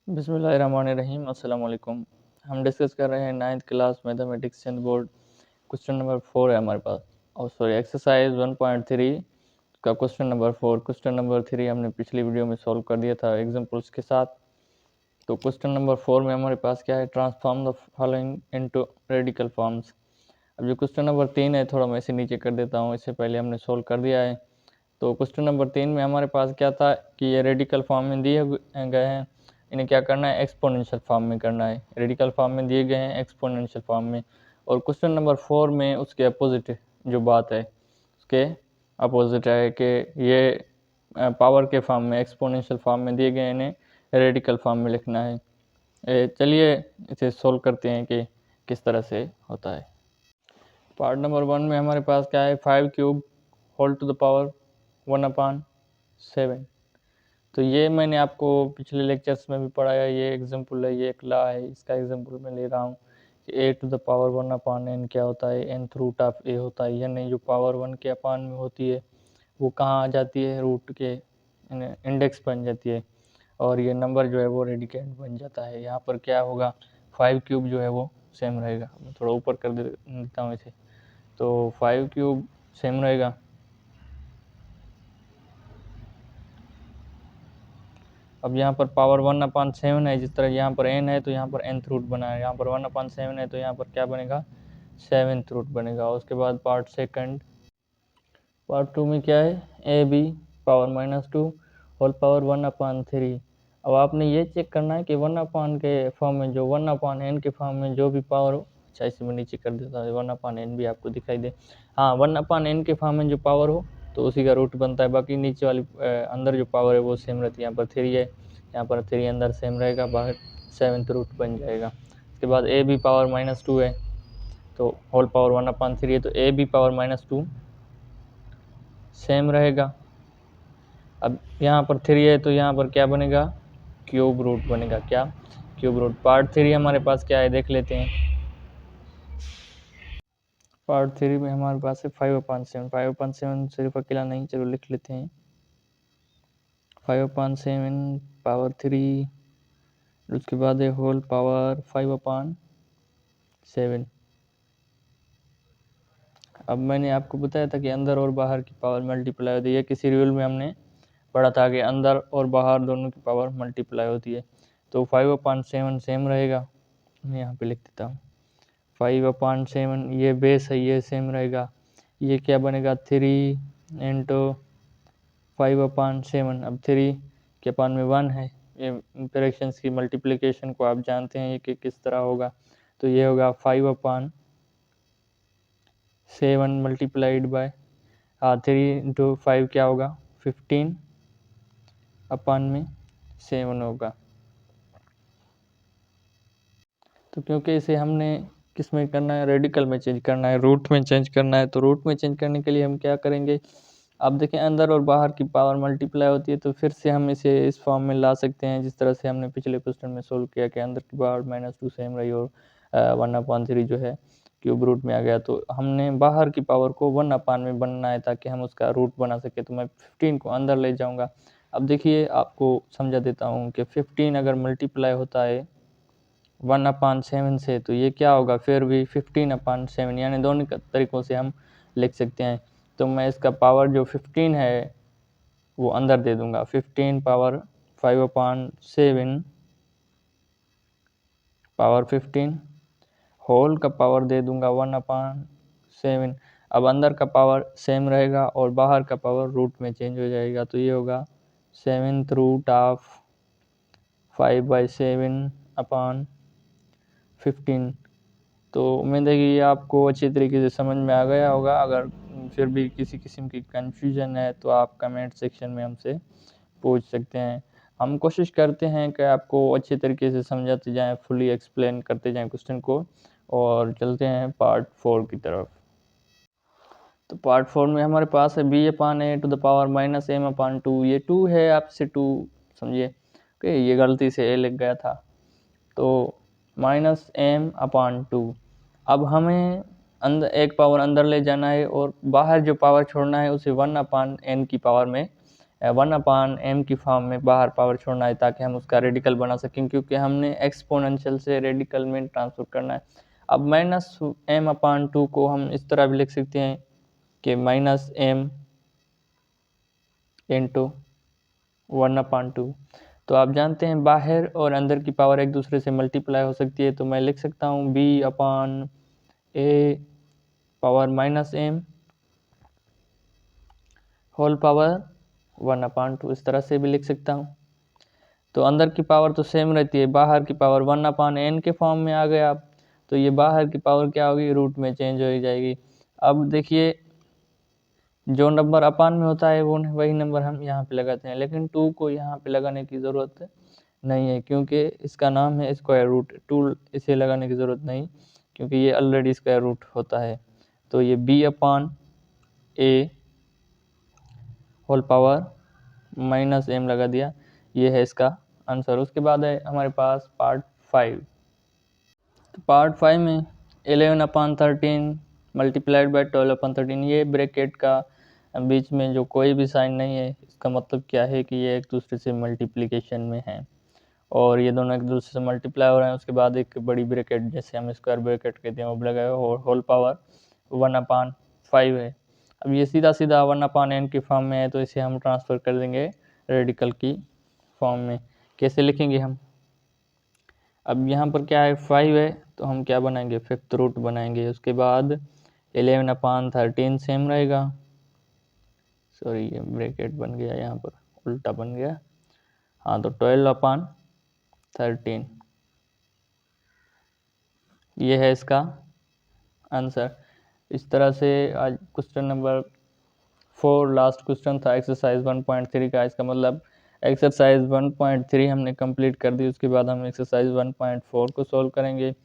बिस्मिल्लाहिर्रहमानिर्रहीम अस्सलाम वालेकुम। हम डिस्कस कर रहे हैं 9th क्लास मैथमेटिक्स चंद बोर्ड। क्वेश्चन नंबर 4 है हमारे पास, और सॉरी एक्सरसाइज 1.3 का क्वेश्चन नंबर 4। क्वेश्चन नंबर 3 हमने पिछली वीडियो में सॉल्व कर दिया था एग्जांपल्स के साथ। तो क्वेश्चन नंबर 4 में हमारे पास क्या है, transform the following into radical forms. अब जो क्वेश्चन नंबर 3 है, थोड़ा मैं इसे नीचे कर देता हूँ, इससे पहले हमने सोल्व कर दिया है। तो क्वेश्चन नंबर 3 में हमारे पास क्या था कि ये रेडिकल फॉर्म में दिए गए हैं, इन्हें क्या करना है, एक्सपोनेंशियल फॉर्म में करना है। रेडिकल फॉर्म में दिए गए हैं, एक्सपोनेंशियल फॉर्म में। और क्वेश्चन नंबर 4 में उसके अपोजिट जो बात है, उसके अपोजिट है कि ये पावर के फॉर्म में, एक्सपोनेंशियल फॉर्म में दिए गए, इन्हें रेडिकल फॉर्म में लिखना है। चलिए इसे सोल्व करते हैं कि किस तरह से होता है। पार्ट नंबर 1 में हमारे पास क्या है, 5 cube whole to the power 1/7। तो ये मैंने आपको पिछले लेक्चर्स में भी पढ़ाया। ये एग्जांपल है, ये एक ला है, इसका एग्जांपल मैं ले रहा हूँ कि a to the power 1/n क्या होता है, nth रूट ऑफ a होता है। यानी जो पावर 1 के अपान में होती है वो कहाँ आ जाती है, रूट के इंडेक्स बन जाती है, और ये नंबर जो है वो रेडिकेंड बन जाता है। यहाँ पर क्या होगा, 5 क्यूब जो है वो सेम रहेगा। मैं थोड़ा ऊपर कर देता हूँ इसे, तो 5 क्यूब सेम रहेगा। अब यहाँ पर पावर 1/7 है, जिस तरह यहाँ पर n है तो यहाँ पर nth रूट बना है, यहाँ पर 1/7 है तो यहाँ पर क्या बनेगा, 7th रूट बनेगा। उसके बाद पार्ट 2 में क्या है, A B power -2 whole power 1/3। अब आपने ये चेक करना है कि 1/n के फॉर्म में, जो 1/n के फॉर्म में जो भी पावर हो, अच्छा इसे मैं नीचे कर देता हूँ, 1/n भी आपको दिखाई दे। हाँ, 1/n के फॉर्म में जो पावर हो तो उसी का रूट बनता है। बाकी नीचे वाली अंदर जो पावर है वो सेम रहती है। यहाँ पर 3 है, यहाँ पर 3 अंदर सेम रहेगा, बाहर 7th रूट बन जाएगा। उसके बाद ए बी पावर -2 है तो होल पावर 1/3 है, तो ए बी पावर -2 सेम रहेगा। अब यहाँ पर 3 है तो यहाँ पर क्या बनेगा, क्यूब रूट बनेगा। क्या, क्यूब रूट। पार्ट 3 हमारे पास क्या है, देख लेते हैं। पार्ट 3 में हमारे पास है 5/7। 5/7 सिर्फ अकेला नहीं, चलो लिख लेते हैं। 5/7 पावर 3, उसके बाद है होल पावर 5/7। अब मैंने आपको बताया था कि अंदर और बाहर की पावर मल्टीप्लाई होती है। किसी रूल में हमने पढ़ा था कि अंदर और बाहर दोनों की पावर मल्टीप्लाई होती है। तो 5/7 सेम रहेगा, मैं यहाँ पे लिख देता हूँ। 5/7 ये बेस है, ये सेम रहेगा। ये क्या बनेगा, 3 × 5/7। अब 3 के अपान में 1 है, ये फ्रैक्शंस की मल्टीप्लिकेशन को आप जानते हैं कि किस तरह होगा। तो ये होगा 5/7 मल्टीप्लाइड बाय 3 × 5 क्या होगा, 15/7 होगा। तो क्योंकि इसे हमने किस में करना है, रेडिकल में चेंज करना है, रूट में चेंज करना है। तो रूट में चेंज करने के लिए हम क्या करेंगे, आप देखें अंदर और बाहर की पावर मल्टीप्लाई होती है, तो फिर से हम इसे इस फॉर्म में ला सकते हैं जिस तरह से हमने पिछले क्वेश्चन में सोल्व किया कि अंदर की पावर -2 सेम रही और 1/3 जो है क्यूब रूट में आ गया। तो हमने बाहर की पावर को 1/n में बनना है ताकि हम उसका रूट बना सके। तो मैं 15 को अंदर ले जाऊँगा। अब देखिए आपको समझा देता हूँ कि 15 अगर मल्टीप्लाई होता है 1/7 से, तो ये क्या होगा, फिर भी 15/7, यानी दोनों तरीक़ों से हम लिख सकते हैं। तो मैं इसका पावर जो 15 है वो अंदर दे दूंगा, 15 पावर 5/7 पावर 15 होल का पावर दे दूंगा 1/7। अब अंदर का पावर सेम रहेगा और बाहर का पावर रूट में चेंज हो जाएगा। तो ये होगा 7th रूट ऑफ 5/7/15। तो उम्मीद है कि ये आपको अच्छी तरीके से समझ में आ गया होगा। अगर फिर भी किसी किस्म की कन्फ्यूजन है तो आप कमेंट सेक्शन में हमसे पूछ सकते हैं। हम कोशिश करते हैं कि आपको अच्छे तरीके से समझाते जाएं, फुली एक्सप्लेन करते जाएं क्वेश्चन को। और चलते हैं पार्ट 4 की तरफ। तो पार्ट 4 में हमारे पास है b/a⁻m/2। ये 2 है, आपसे 2 समझिए कि ये गलती से a लिख गया था, तो -m/2। अब हमें अंदर एक पावर अंदर ले जाना है और बाहर जो पावर छोड़ना है उसे 1/n की पावर में 1/m की फॉर्म में बाहर पावर छोड़ना है ताकि हम उसका रेडिकल बना सकें, क्योंकि हमने एक्सपोनेंशियल से रेडिकल में ट्रांसफर करना है। अब -m/2 को हम इस तरह भी लिख सकते हैं कि -m इंटू 1/2। तो आप जानते हैं बाहर और अंदर की पावर एक दूसरे से मल्टीप्लाई हो सकती है, तो मैं लिख सकता हूँ b/a power -m whole power 1/2, इस तरह से भी लिख सकता हूँ। तो अंदर की पावर तो सेम रहती है, बाहर की पावर 1/n के फॉर्म में आ गया। तो ये बाहर की पावर क्या होगी, रूट में चेंज हो जाएगी। अब देखिए जो नंबर अपान में होता है वो वही नंबर हम यहाँ पे लगाते हैं, लेकिन 2 को यहाँ पे लगाने की ज़रूरत नहीं है क्योंकि इसका नाम है स्क्वायर रूट। 2 इसे लगाने की ज़रूरत नहीं क्योंकि ये ऑलरेडी स्क्वायर रूट होता है। तो ये b/a होल पावर -m लगा दिया, ये है इसका आंसर। उसके बाद है हमारे पास पार्ट 5। तो पार्ट 5 में 11/13 मल्टीप्लाइड बाई 12/13, ये ब्रैकेट का बीच में जो कोई भी साइन नहीं है, इसका मतलब क्या है कि ये एक दूसरे से मल्टीप्लिकेशन में है और ये दोनों एक दूसरे से मल्टीप्लाई हो रहे हैं। उसके बाद एक बड़ी ब्रैकेट जिसे हम स्क्वायर ब्रैकेट कहते हैं वो लगाया और होल पावर 1/5 है। अब ये सीधा सीधा 1/n की फॉर्म में है, तो इसे हम ट्रांसफ़र कर देंगे रेडिकल की फॉर्म में। कैसे लिखेंगे हम, अब यहाँ पर क्या है 5 है तो हम क्या बनाएंगे, फिफ्थ रूट बनाएंगे। उसके बाद 11/13 सेम रहेगा, सॉरी ये ब्रैकेट बन गया यहाँ पर उल्टा बन गया, हाँ तो 12/13 ये है इसका आंसर। इस तरह से आज क्वेश्चन नंबर 4 लास्ट क्वेश्चन था एक्सरसाइज 1.3 का। इसका मतलब एक्सरसाइज 1.3 हमने कंप्लीट कर दी। उसके बाद हम एक्सरसाइज 1.4 को सॉल्व करेंगे।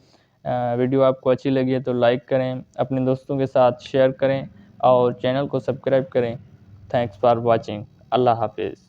वीडियो आपको अच्छी लगी है तो लाइक करें, अपने दोस्तों के साथ शेयर करें और चैनल को सब्सक्राइब करें। Thanks for watching. अल्लाह हाफिज़।